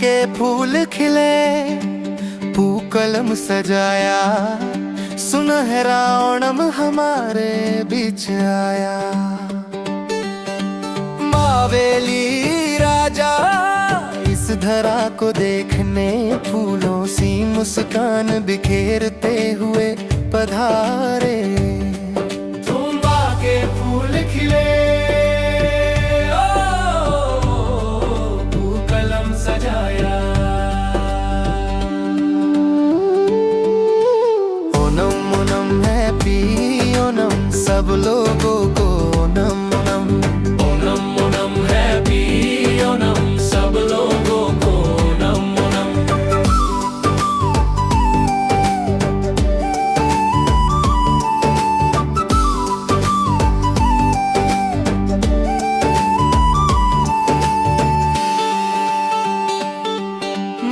के फूल खिले, पूकलम सजाया, सुनहरा ओणम हमारे बीच आया। मावेली राजा इस धरा को देखने, फूलों सी मुस्कान बिखेरते हुए पधारे। तुंबा के फूल खिले, पूकलम सजाया, ओनम ओनम हैप्पी ओनम सब लोगों को ओनम ओनम। ओनम ओनम हैप्पी ओनम सब लोगों को ओनम ओनम।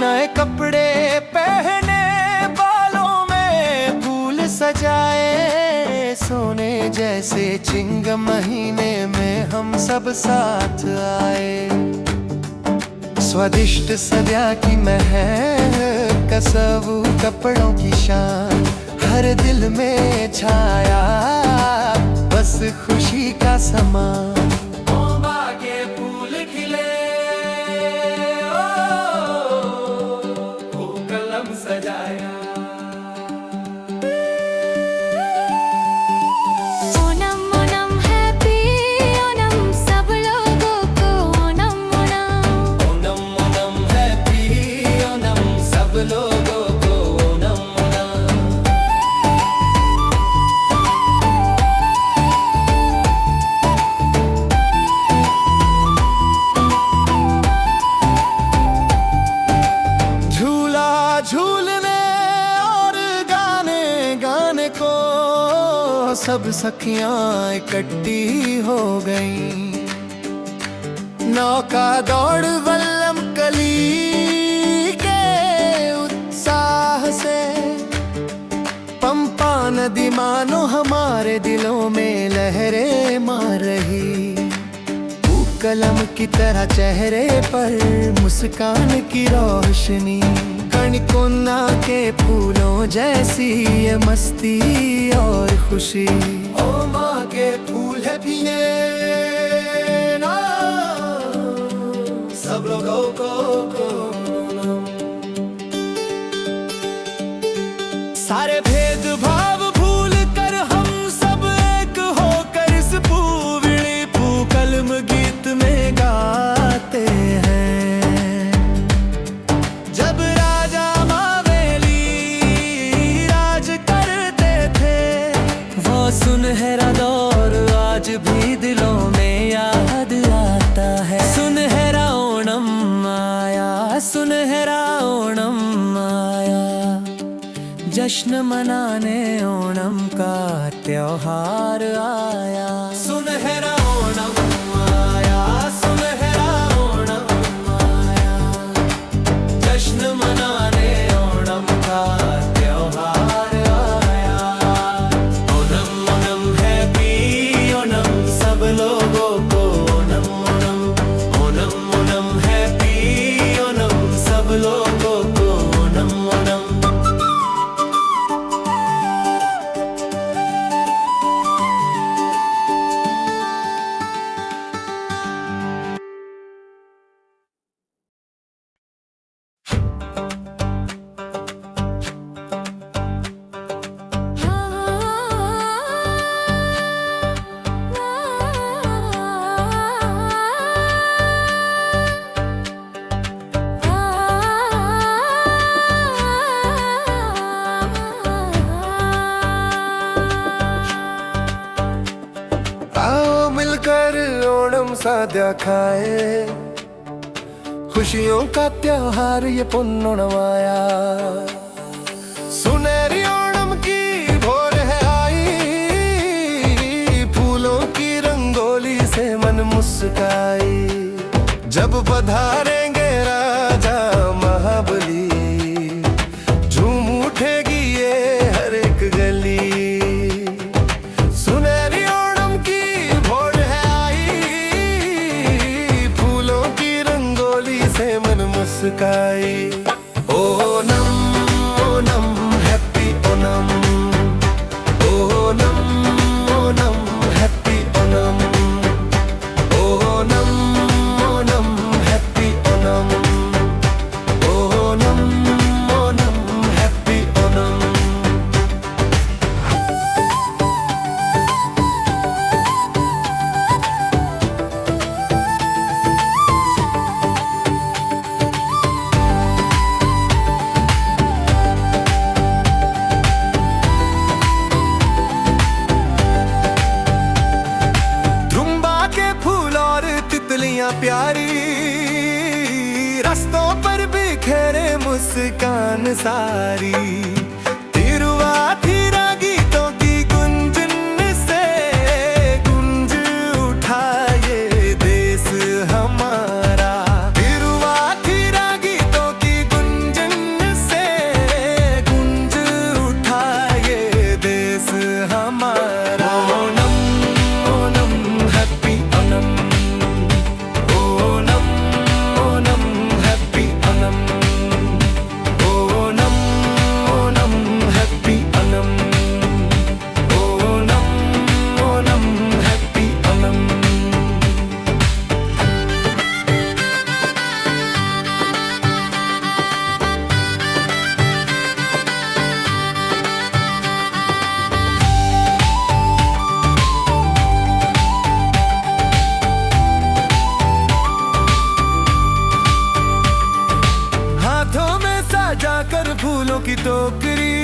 नए कपड़े पहने, बालों में फूल सजाए, सोने जैसे चिंग महीने में हम सब साथ आए। स्वादिष्ट सद्या की महक, कसबू कपड़ों की शान, हर दिल में छाया बस खुशी का समा। सजाया, ओनम ओनम हैप्पी ओनम सब लोगों को ओनम ओनम। ओनम ओनम हैप्पी ओनम सब लोगों को ओनम ओनम। झूला झूलने और गाने गाने को सब सखियां इकट्ठी हो गईं। नौका दौड़ वल्लम कली के उत्साह से, पंपा नदी मानो हमारे दिलों में लहरें मार रही। कलम की तरह चेहरे पर मुस्कान की रोशनी, कणकोना के फूलों जैसी ये मस्ती और खुशी। ओ माँ के फूल है पीने ना सब लोगों को सारे भेदभाव भूल कर हम सब एक होकर इस पूविली पूकलम गीत में गाते हैं। जब राजा मावेली राज करते थे, वो सुनहरा दौर आज भी दिलों में याद आता है। सुनहरा ओणम आया, सुनहरा ओणम आया, जश्न मनाने ओणम का त्योहार आया। सुनहरा ओणम आया, सुनहरा ओणम आया, जश्न मनाने ओणम का त्योहार आया। ओणम ओणम हैप्पी ओणम सब लोगों को ओणम ओणम। ओणम ओणम हैप्पी ओणम सब लोगों को ओणम ओणम। आओ मिलकर ओणम साद्या खाए, खुशियों का त्योहार ये पुन्नोणम आया। सुनहरी ओणम की भोर है आई, फूलों की रंगोली से मन मुस्काई। जब पधारेंगे राजा महाबली, झूम उठेगी ये हर एक गली। सुनहरी ओणम की भोर है आई, फूलों की रंगोली से मन मुस्काई। मुस्काई। Onam Onam happy Onam, Onam Onam happy Onam, Onam Onam happy Onam, Onam Onam happy Onam. प्यारी रास्तों पर बिखेरे मुस्कान सारी, तिरुवाथिरा गीतों की गुंजन से गुंज उठा ये देश हमारा। तिरुवाथिरा गीतों की गुंजन से गुंज उठा ये देश हमारा। Onam Onam happy Onam, Onam Onam happy Onam, Onam Onam happy Onam, Onam Onam happy Onam. हाथों में सजा कर फूलों की टोकरी,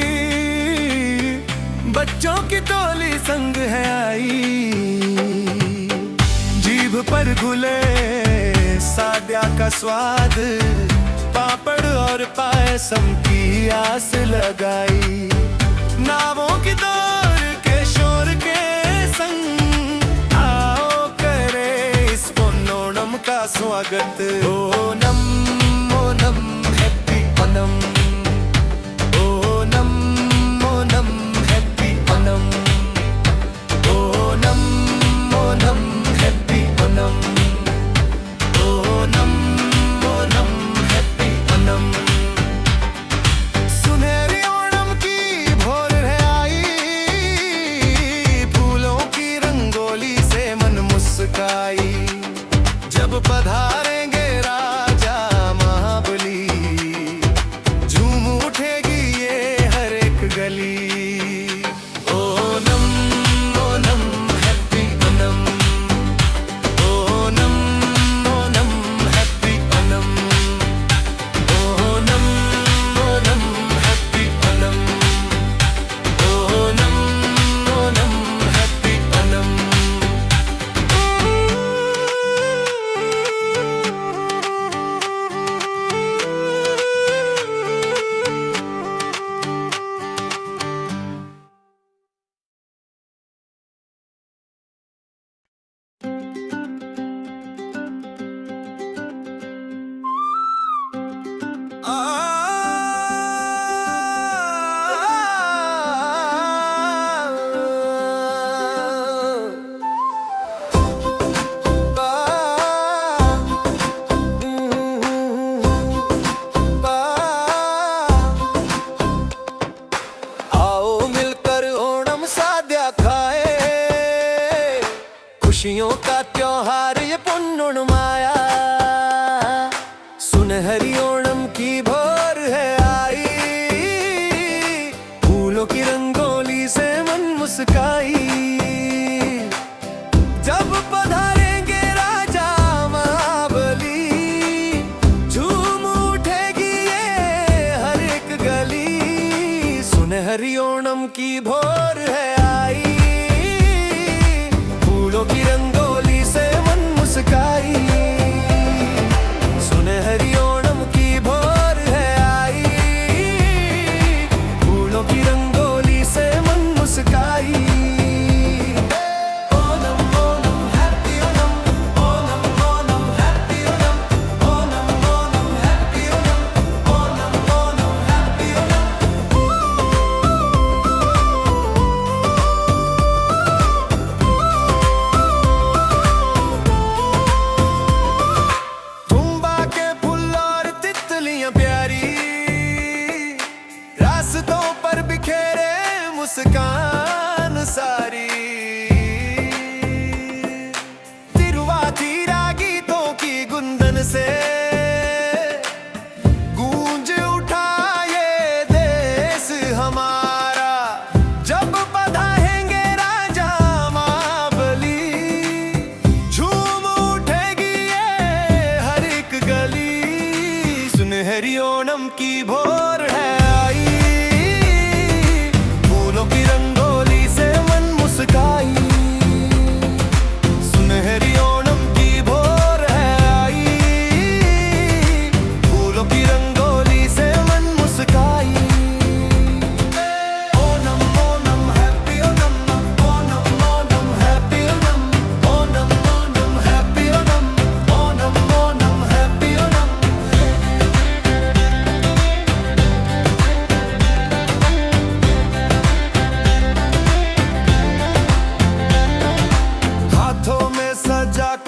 बच्चों की टोली संग है आई। जीभ पर घुले साद्या का स्वाद, पापड़ और पायसम की आस लगाई। नावों की दौर के शोर के संग आओ करे इस ओनम का स्वागत। Onam Onam happy Onam, Onam Onam happy Onam, Onam Onam happy Onam, Onam Onam happy Onam. सुनहरी ओणम की भोर है आई, फूलों की रंगोली से मन मुस्काई। जब पधारेंगे राजा महाबली, झूम उठेगी ये हर एक गली। Onam Onam happy Onam, Onam Onam happy Onam, Onam Onam happy Onam, Onam Onam happy Onam. आओ मिलकर ओणम साद्या खाए, खुशियों का त्योहार ये पुन्नुणमाया। सुनहरी ओणम की भोर है आई, फूलों की रंगोली से मन मुस्काई। जब पधारेंगे राजा महाबली, झूम उठेगी ये हर एक गली। सुनहरी ओणम की भोर है आई, फूलों की रंगोली से मन मुस्काई। सुनहरी ओणम की भोर है आई, फूलों की रंगोली से मन मुस्काई। Onam Onam happy Onam, Onam Onam happy Onam, Onam Onam happy Onam, Onam Onam happy Onam.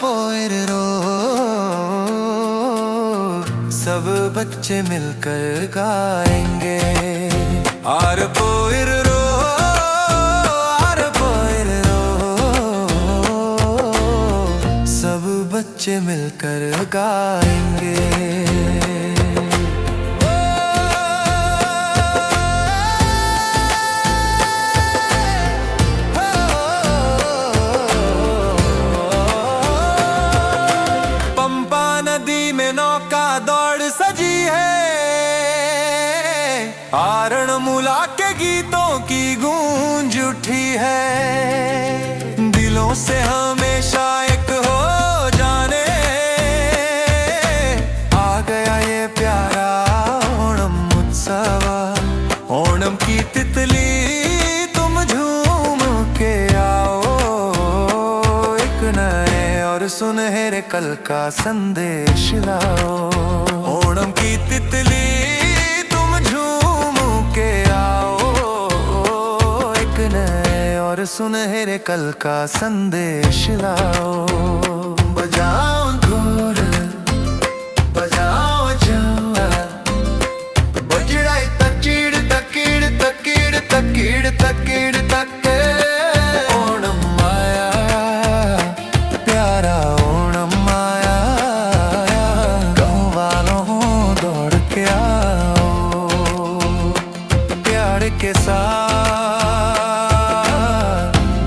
पोइरो सब बच्चे मिलकर गाएंगे। आर पोइरो आर पोइरो सब बच्चे मिलकर गाएंगे। नौका दौड़ सजी है, आरण मूला के गीतों की गूंज उठी है। दिलों से हमेशा एक हो जाने आ गया ये प्यारा ओणम उत्सव। ओणम की तितली तुम झूम के आओ, एक नए और सुनहरे कल का संदेश लाओ। ओणम की तितली तुम झूम के आओ, एक नए और सुनहरे कल का संदेश लाओ। बजाओ ढोल बजाओ झावा, बजड़ाई तकीड़ तकीड़ तकीड़ तकीड़ तकीड़ तक। ओणम आया प्यारा ओणम आया, गाँव वालों दौड़ के आओ, प्यार के साथ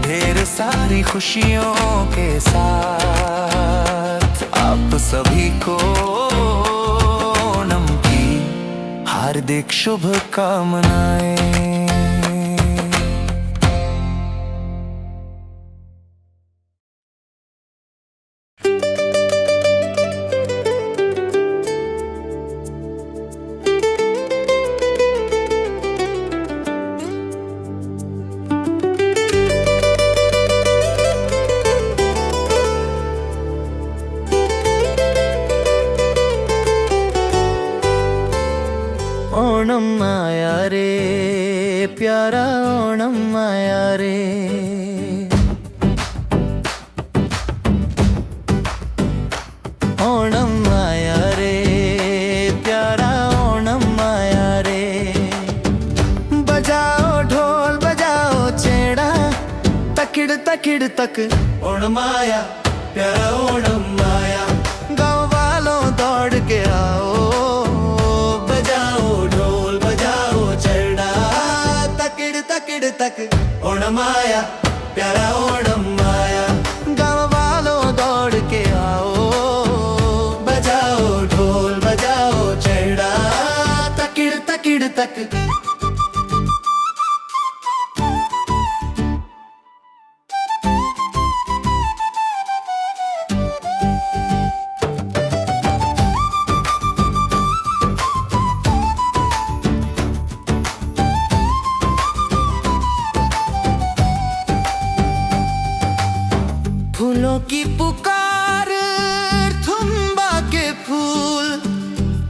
ढेर सारी खुशियों के साथ आप सभी को ओणम की हार्दिक शुभकामनाएं। ओणम आया रे प्यारा ओणम आया रे, ओणम आया रे प्यारा ओणम आया रे। बजाओ ढोल बजाओ छेड़ा, तकिड़ तकिड़ तक ओणम आया प्यारा ओणम आया। गाँव वालों दौड़ के आओ, तक ओणम आया प्यारा ओणम आया। गाँव वालों दौड़ के आओ, बजाओ ढोल बजाओ छेड़ा, तकिड़ तकिड़ तक। फूलों की पुकार थुम्बा के फूल,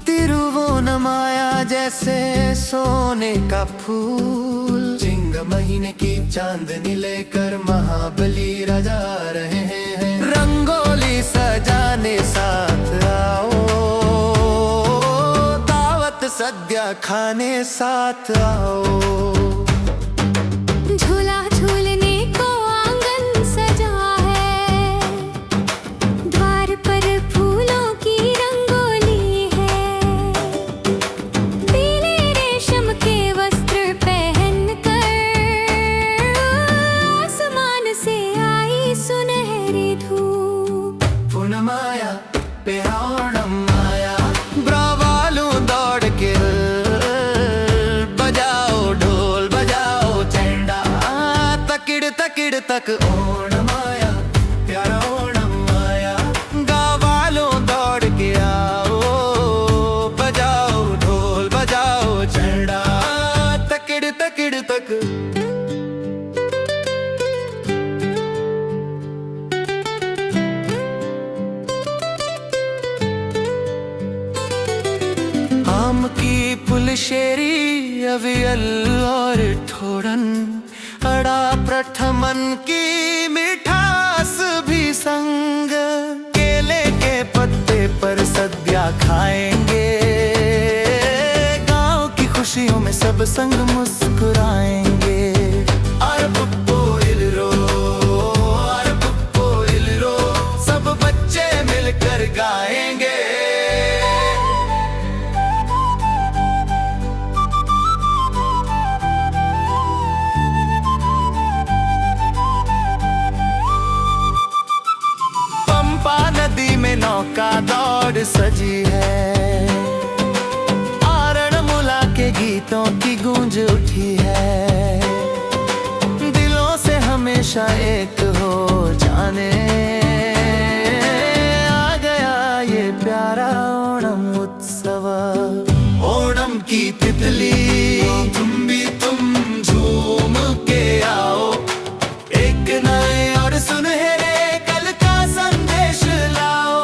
तिरुवोणमाया जैसे सोने का फूल। चिंग महीने की चांदनी लेकर महाबली राजा आ रहे हैं, रंगोली सजाने साथ आओ, दावत सद्या खाने साथ आओ। झूला झूलने को आंगन सजा है, द्वार पर फूलों की रंगोली है। पीले रेशम के वस्त्र पहनकर आसमान से आई सुनहरी धूप। पूर्णमाया प्यारा ओणम आया, ब्रावालू दौड़ के बजाओ ढोल बजाओ झंडा, तकिड़ तकिड़ तक ओणम आया प्यारा ओणम आया। गाँव वालों दौड़ के आओ, बजाओ ढोल बजाओ झंडा, तकिड़ तकिड़ तक। आम की पुलशेरी अवियल और ठोरन, अड़ा प्रथमन की मिठास भी संग। संग मुस्कुराएंगे। अरे पुप्पो इलरो, अरे पुप्पो इलरो, सब बच्चे मिलकर गाएंगे। पंपा नदी में नौका दौड़ सजी है, आरणमुला के गीतों की गूंज उठी है। दिलों से हमेशा एक हो जाने आ गया ये प्यारा ओणम उत्सव। ओणम की तितली तुम झूम के आओ, एक नए और सुनहरे कल का संदेश लाओ।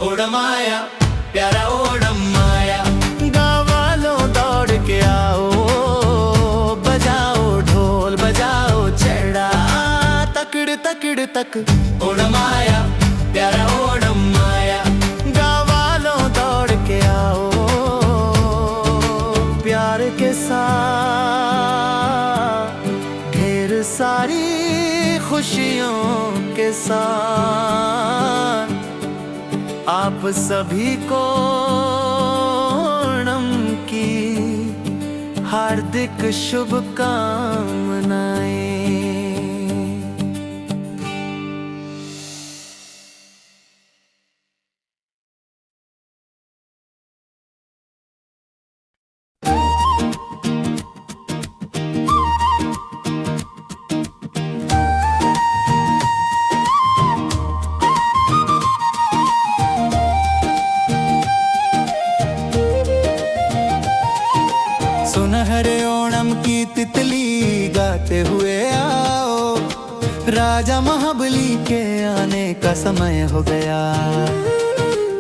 ओणम आया, प्यारा ओणम आया, गाँव वालों दौड़ के आओ, बजाओ ढोल बजाओ छेड़ा, तकड़ तकड़ तक। ओणम आया, प्यारा ओणम आया, गाँव वालों दौड़ के आओ, प्यार के साथ ढेर सारी खुशियों के साथ आप सभी को ओणम की हार्दिक शुभकामनाएं। सुनहरे ओणम की तितली गाते हुए आओ, राजा महाबली के आने का समय हो गया।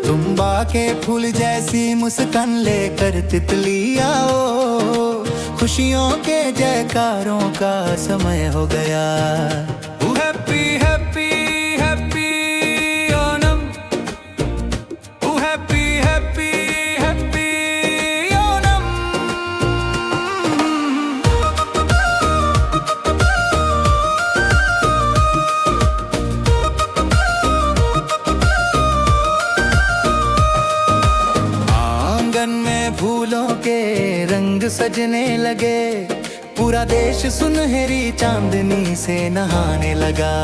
तुम्बा के फूल जैसी मुस्कान लेकर तितली आओ, खुशियों के जयकारों का समय हो गया। Happy happy happy Onam, happy happy happy Onam. आंगन में फूलों के रंग सजने लगे, पूरा देश सुनहरी चांदनी से नहाने लगा।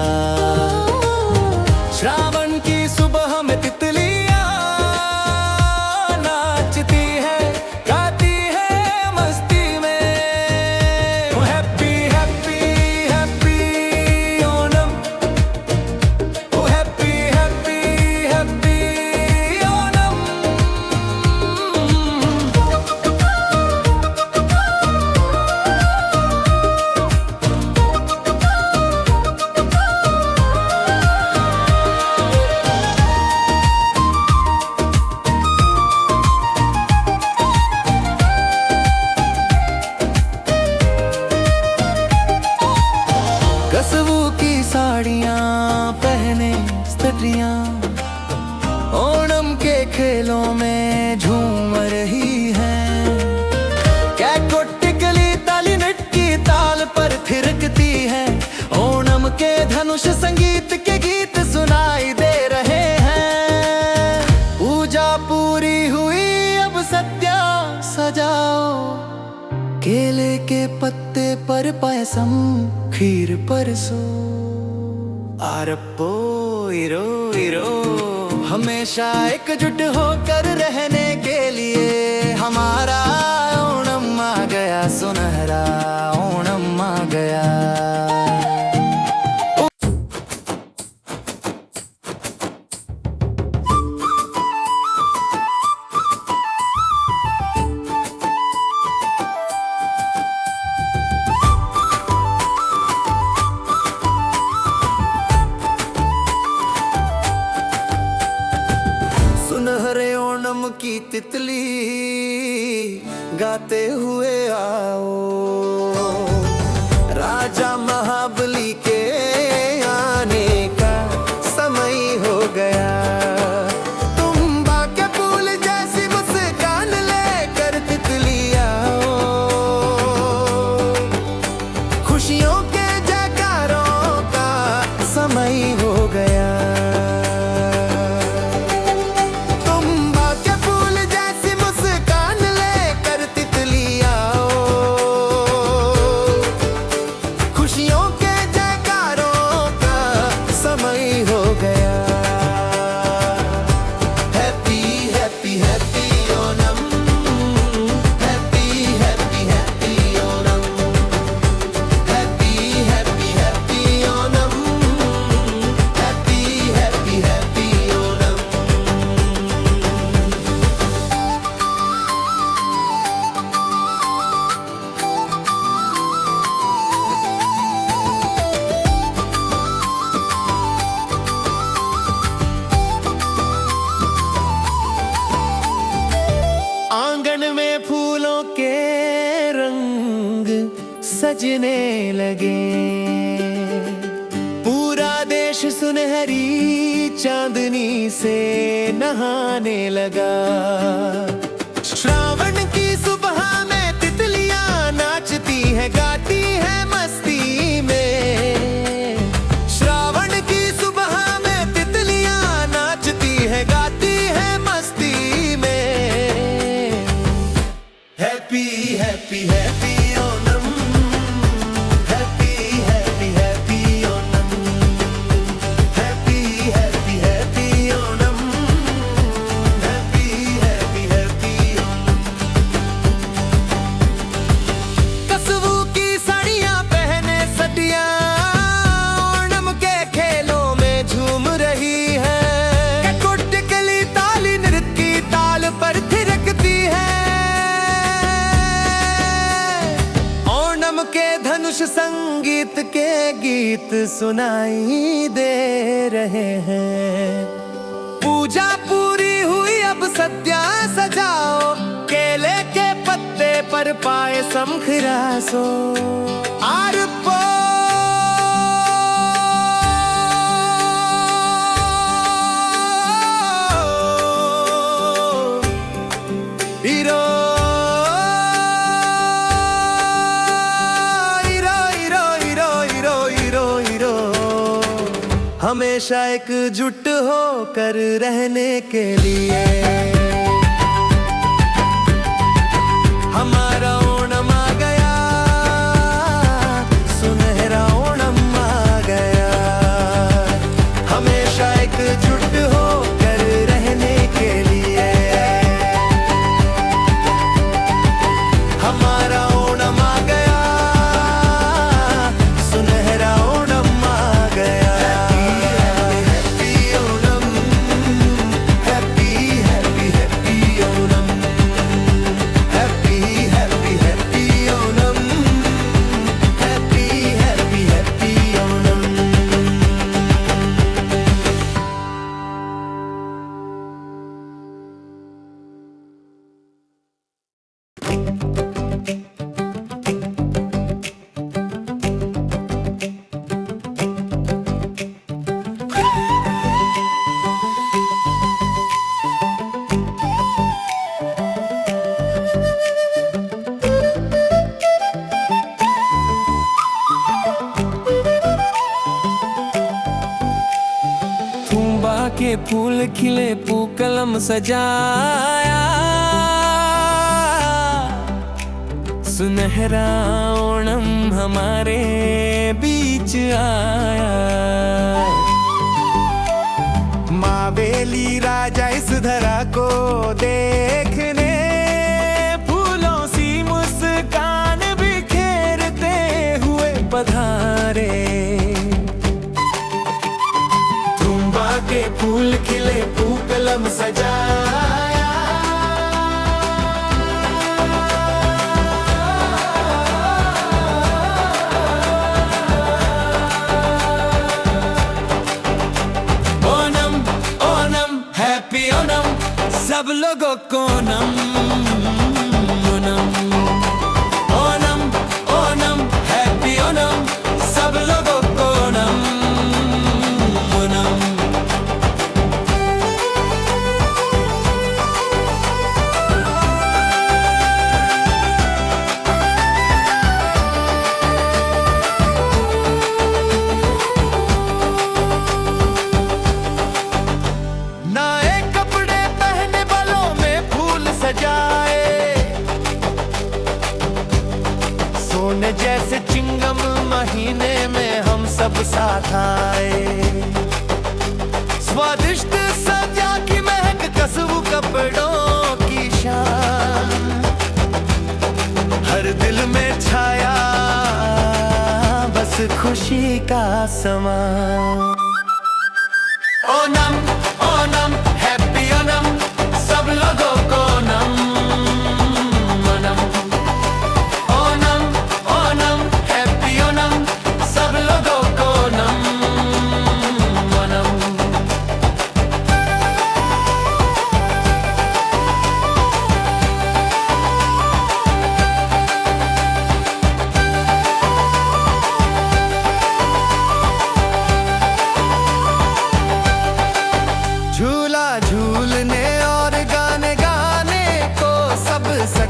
श्रावण की सुबह में तितलियां नाचती है, गाती है मस्ती में। Happy happy happy Onam, happy happy happy Onam. Kasavu की साड़ियाँ पहने स्त्रियाँ ओणम के खेलों में झूम रही हैं। क्या कोटिकली ताली नटकी ताल पर थिरकती है, ओणम के धनुष संगीत के गीत सुनाई दे रहे हैं। पूजा पूरी हुई, अब सत्या सजाओ, केले के पत्ते पर पायसम खीर परसो। आरप्पो इरो इरो, हमेशा एकजुट होकर रहने के लिए हमारा ओणम आ गया, सुनहरा ओणम आ गया। सुनहरे ओणम की तितली गाते हुए आओ, राजा महाबली के आने का समय हो गया। तुम्बा के फूल जैसी मुस्कान लेकर तितली आओ, सजने लगे। पूरा देश सुनहरी चांदनी से नहाने लगा। श्रावण की सुबह में तितलियां नाचती है, गाती है मस्ती में। श्रावण की सुबह में तितलियां नाचती है, गाती है मस्ती में। Happy happy happy Onam, happy happy happy Onam, happy happy happy Onam, happy happy happy Onam. कसबू की साड़ियां पहने सटियां ओणम के खेलों में झूम रही है। कुटकली ताली नृत्य की ताल पर थिरकती है। ओणम के धनुष संगीत के गीत सुनाई दे रहे हैं। पूजा पूरी हुई, अब सद्या सजाओ। केले के पत्ते पर पायसम खिरासो। आरपो इरो हमेशा एकजुट होकर रहने के लिए। हमारा ओणम आ गया, सुनहरा ओणम आ गया। हमेशा एकजुट होकर रहने के लिए। हमारा ओणम आ गया, सुनहरा ओणम आ गया। के फूल खिले, पूकलम सजाया। सुनहरा ओणम हमारे बीच आया। मावेली राजा इस धरा को देखने, फूलों सी मुस्कान बिखेरते हुए पधारे। के फूल खिले, पूकलम सजाया। ओणम ओणम हैप्पी ओणम, सब लोगों को ओणम ओणम। ओणम ओणम हैप्पी ओणम, सब लोगों को ओणम ओणम। सोने जैसे चिंगम महीने में हम सब साथ आए। स्वादिष्ट सजा की महक, कसबू कपड़ों की शान, हर दिल में छाया बस खुशी का समा। ओणम ओणम हैप्पी ओणम, सब लोगों को ओणम ओणम। ओणम ओणम हैप्पी ओणम, सब लोगों को ओणम ओणम।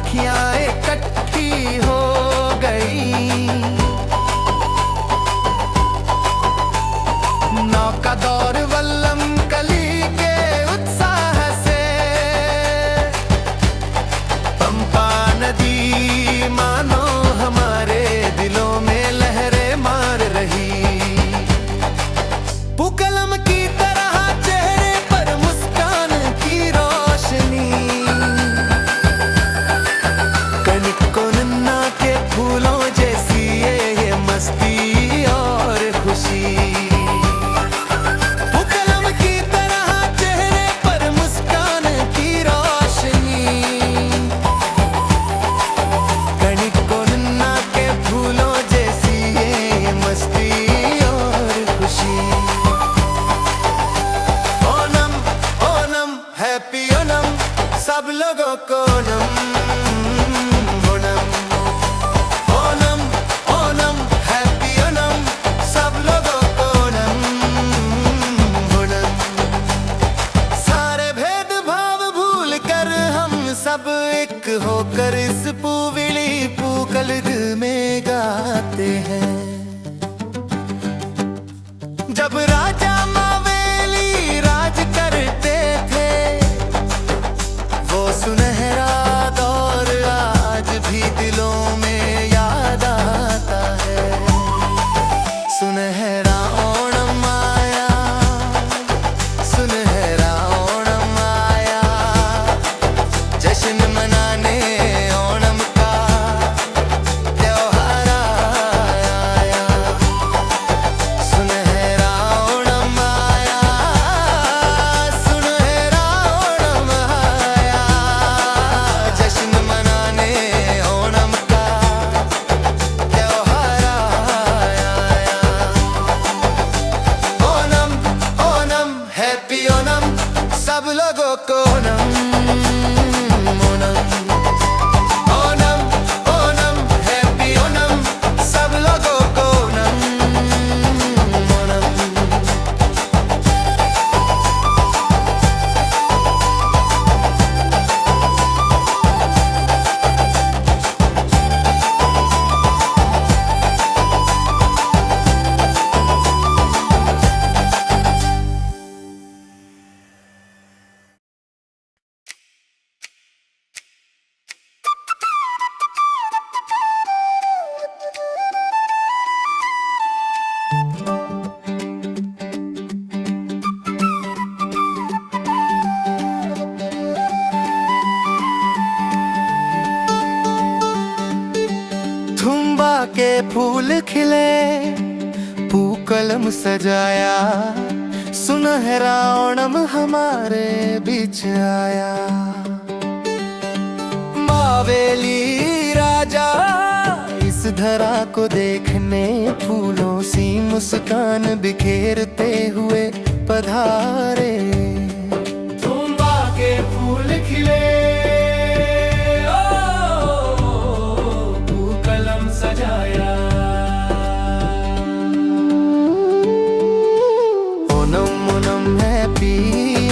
राखियां इकट्ठी हो गई। नौका दौर वल्लम कली के उत्साह से पंपा नदी मानो हमारे दिलों में लहरें मार रही। पूकलम की तरह चेहरे पर मुस्कान की रोशनी, कनिको नन्ना के फूलों जैसी ये मस्ती और खुशी। पूकलम की तरह चेहरे पर मुस्कान की रोशनी, कनिको नन्ना के फूलों जैसी ये मस्ती और खुशी। ओनम ओनम हैप्पी ओनम सब लोगों को ओनम। ओनम ओनम ओनम हैप्पी ओनम सब लोगों को ओनम। ओनम सारे भेदभाव भूल कर हम सब एक होकर इस पूविली पूकलद में गाते हैं। जब राजा मावेली राज करते थे, वो सुनहरा दौर आज भी दिलों में याद आता है। सुनहरा ओणम आया, सुनहरा ओणम आया, जश्न मनाने ओणम का त्योहार आया। सुनहरा ओणम आया, सुनहरा ओणम आया, जश्न मनाने ओणम का त्योहार आया। ओणम ओणम हैप्पी ओणम सब लोगों को ओणम। ओणम ओणम ओणम हैप्पी ओणम सब लोगों को ओणम। ओणम थुम्बा के फूल खिले, पूकलम सजाया, सुनहरा ओणम हमारे बीच आया। मावेली राजा इस धरा को देखने फूलों सी मुस्कान बिखेरते हुए पधारे। थुम्बा के फूल खिले, पूकलम सजाया, ओनम ओनम हैप्पी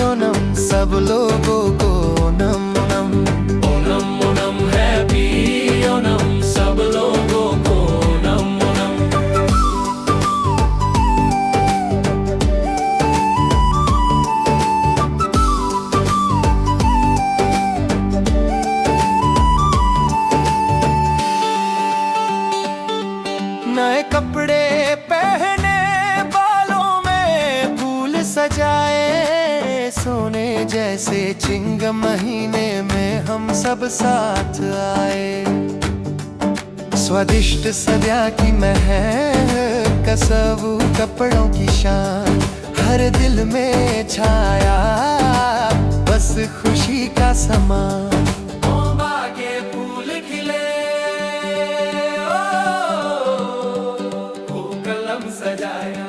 ओनम सब लोगों को ओनम। ओनम ओनम ओनम हैप्पी ओनम सब लोगों को ओनम। ओनम नए कपड़े पहने, बालों में फूल सजाए, सोने जैसे चिंगम महीने में हम सब साथ आए। स्वादिष्ट सद्या की महक, कसबू कपड़ों की शान हर दिल में छाया, बस खुशी का समा। के फूल खिले, पूकलम सजाया।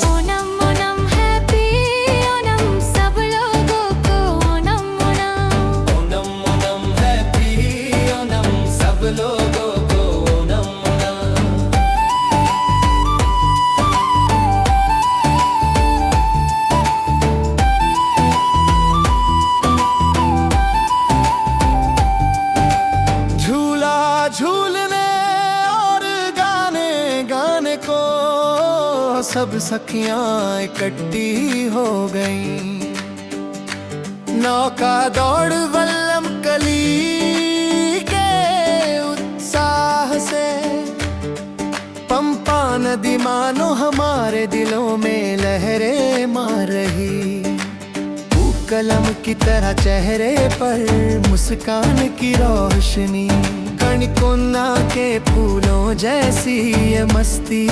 ओनम ओनम हैप्पी ओनम सब लोगों को ओनम। ओनम ओनम ओनम हैप्पी ओनम सब लोगों को ओनम। ओनम सब सखियां इकट्ठी हो गईं। नौका दौड़ वल्लम कली के उत्साह से, पंपा नदी मानो हमारे दिलों में लहरें मार रही। कलम की तरह चेहरे पर मुस्कान की रोशनी, कणकोना के फूलों जैसी ये मस्ती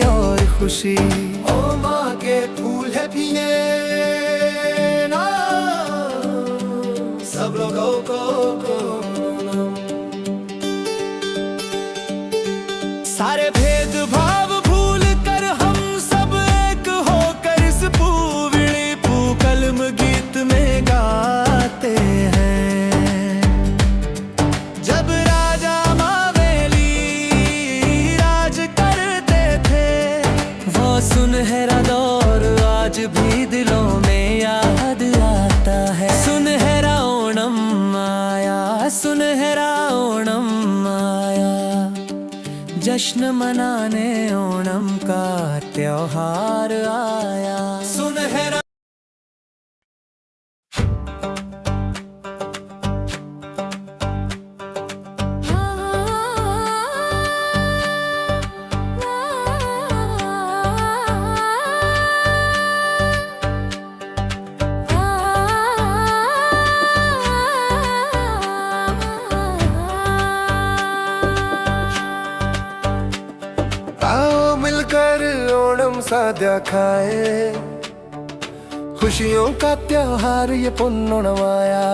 और खुशी। ओ माँ के फूल है पिए ना सब लोगों को सारे भेदभाव भूल कर हम सब एक होकर इस पूविली पूकलम गीत में गाते हैं। जब राजा मावेली राज करते थे, वो सुनहरा दौर आज भी दिलों में याद आता है। सुनहरा ओणम आया, सुनहरा ओणम आया, जश्न मनाने ओणम का त्योहार आया। सुनहरा आओ मिलकर ओणम साद्या खाए, खुशियों का त्योहार ये पुन्नोणम आया।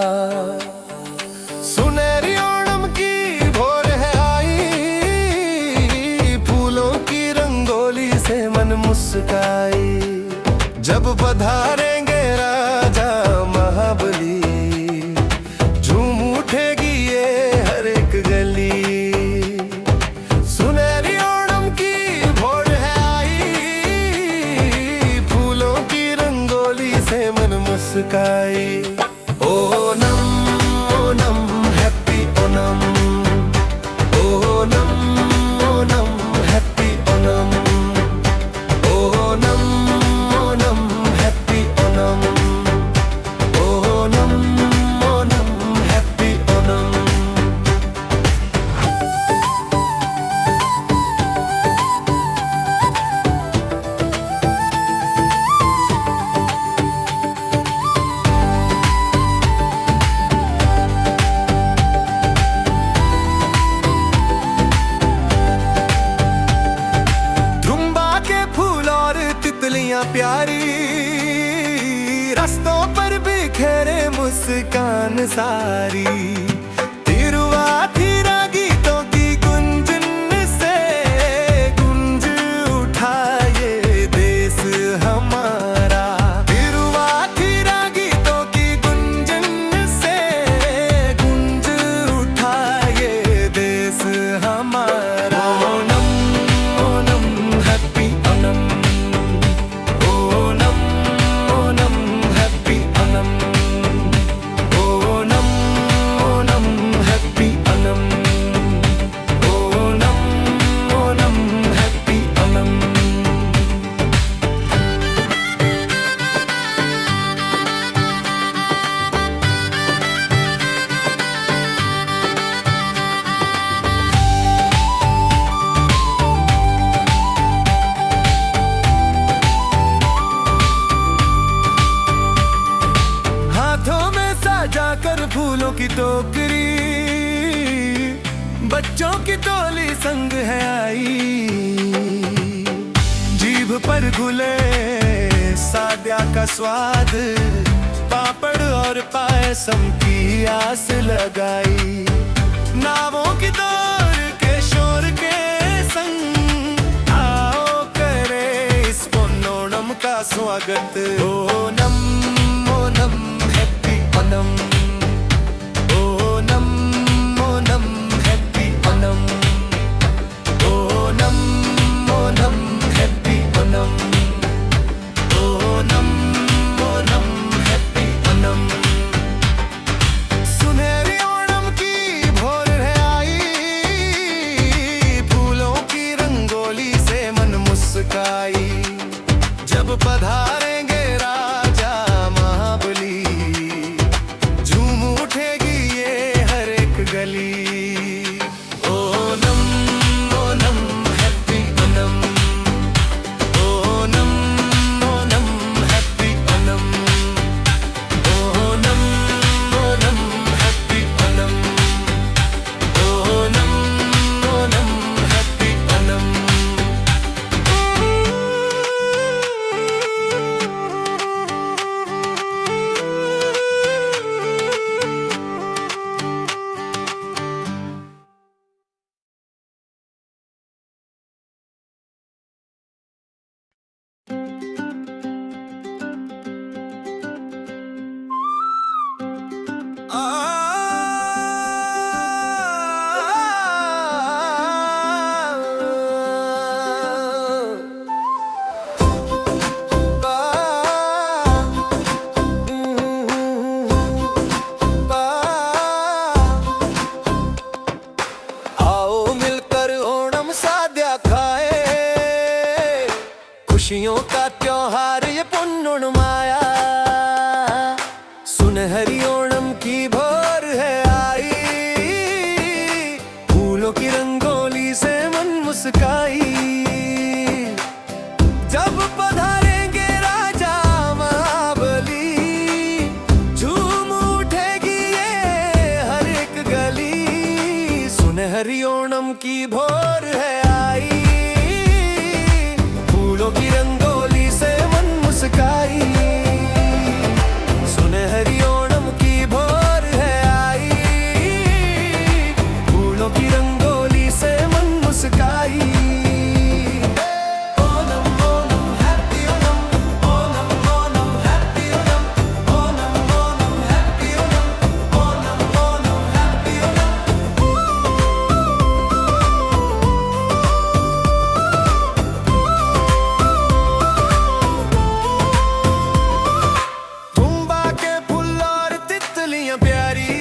सुनहरी ओणम की भोर है आई, फूलों की रंगोली से मन मुस्काई। जब पधारेंगे राजा महाबली, झूम उठेगी ये हर एक गली। मुस्काई Onam Onam happy Onam, Onam Onam happy Onam, Onam Onam happy Onam, Onam Onam happy Onam. प्यारी रास्तों पर बिखेरे मुस्कान सारी, तिरुवाथिरा गीतों की गुंजन से गुंज उठा ये देश हमारा। तिरुवाथिरा गीतों की गुंजन से गुंज उठा ये देश हमारा। ओनम ओनम हैप्पी ओनम, जाकर फूलों की टोकरी, बच्चों की टोली संग है आई। जीभ पर घुले साद्या का स्वाद, पापड़ और पायसम की आस लगाई। नावों की दौर के शोर के संग आओ करे इस पुन्नोणम का स्वागत। Onam Onam happy Onam, Onam Onam happy Onam, Onam Onam happy Onam, Onam Onam happy Onam. सुनहरी ओणम की भोर है आई, फूलों की रंगोली से मन मुस्काई। जब पधारेंगे राजा महाबली, झूम उठेगी ये हर एक गली। Onam Onam happy Onam, Onam Onam happy Onam, Onam Onam happy Onam, Onam Onam happy Onam. आओ मिलकर ओणम साध्या खाए, खुशियों का त्योहार ये पुन्नुणमाया। सुनहरी ओणम की भोर है आई, फूलों की रंगोली से मन मुस्काई। जब पधारेंगे राजा महाबली, झूम उठेगी ये हर एक गली। सुनहरी ओणम की भोर है आई, फूलों की रंगोली से मन मुस्काई। सुनहरी ओणम की भोर है आई, फूलों की रंगोली से मन मुस्काई। Onam Onam happy Onam, Onam Onam happy Onam, Onam Onam happy Onam, Onam Onam happy Onam. तुम्बा के फूल और तितलियां प्यारी,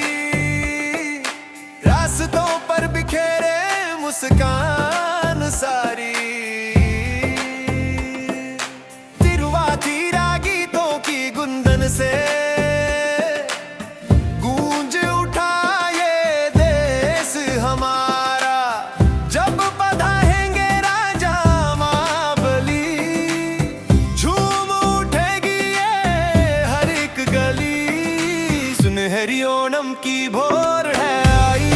रास्तों पर बिखेरे मुस्कान सारी। तिरुवातीरा गीतों की गुंदन से गूंज उठा ये देश हमारा। जब पधारेंगे राजा महाबली, झूम उठेगी ये हर एक गली। सुनहरी ओणम की भोर है आई,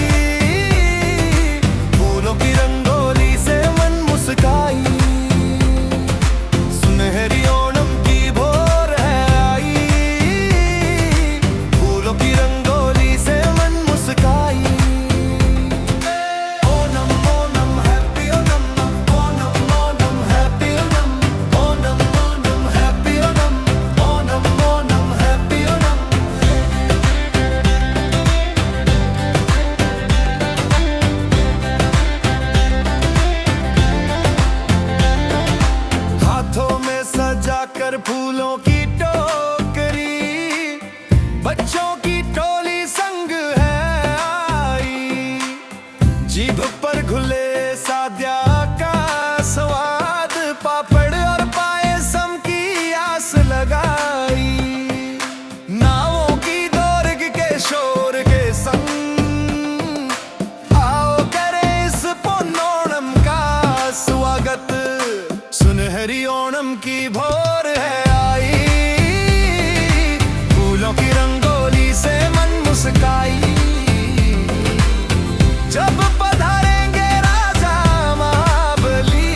फूलों की रंगोली से मन मुस्काई। सुनहरी ओणम की भोर है आई, फूलों की रंगोली से मन मुस्काई। Onam Onam happy Onam, Onam Onam happy Onam, Onam Onam happy Onam, Onam Onam happy Onam. हाथों में सजाकर फूलों की टोकरी, बच्चों की टोली संग है आई। जीभ पर घुले साध्या का स्वाद, पापड़ और पायसम की आस लगाई। नावों की दौड़ के शोर के संग, आओ करे इस पोन्नोणम का स्वागत। सुनहरी ओणम की भोर है आई, फूलों की रंगोली से मन मुस्काई। जब पधारेंगे राजा महाबली,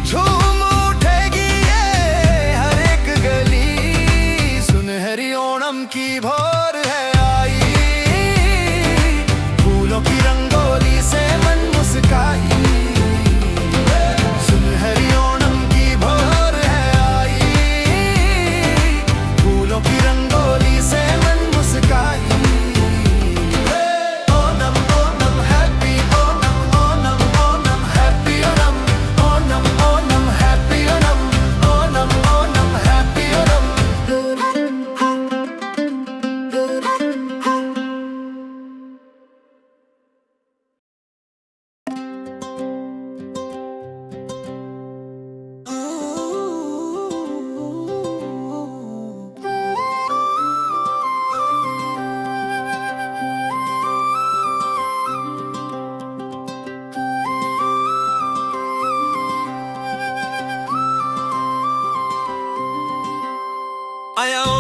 झूम उठेगी ये हर एक गली। सुनहरी ओणम की भोर है आई, फूलों की रंगोली से मन मुस्काई। सुनहरी ओणम की भोर है आई, फूलों की रंगोली से मन मुस्काई।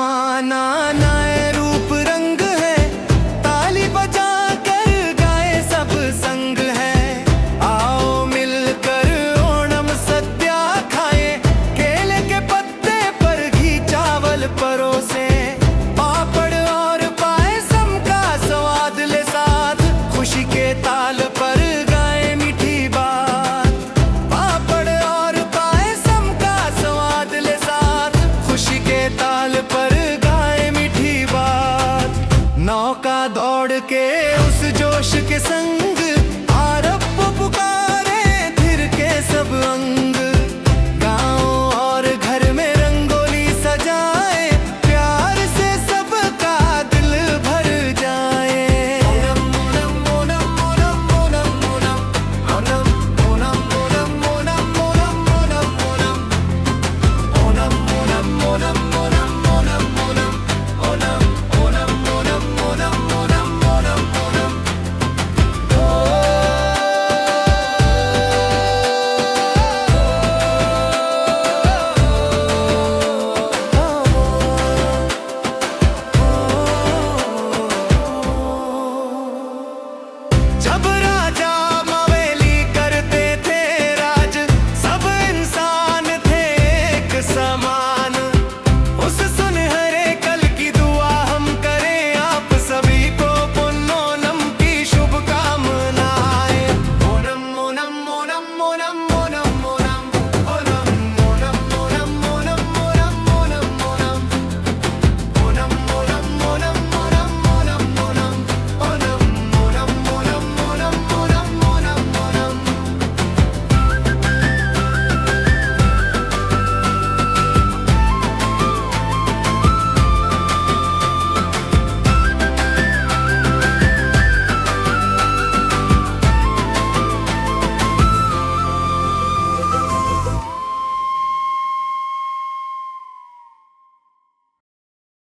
जमाना नए रूप रंग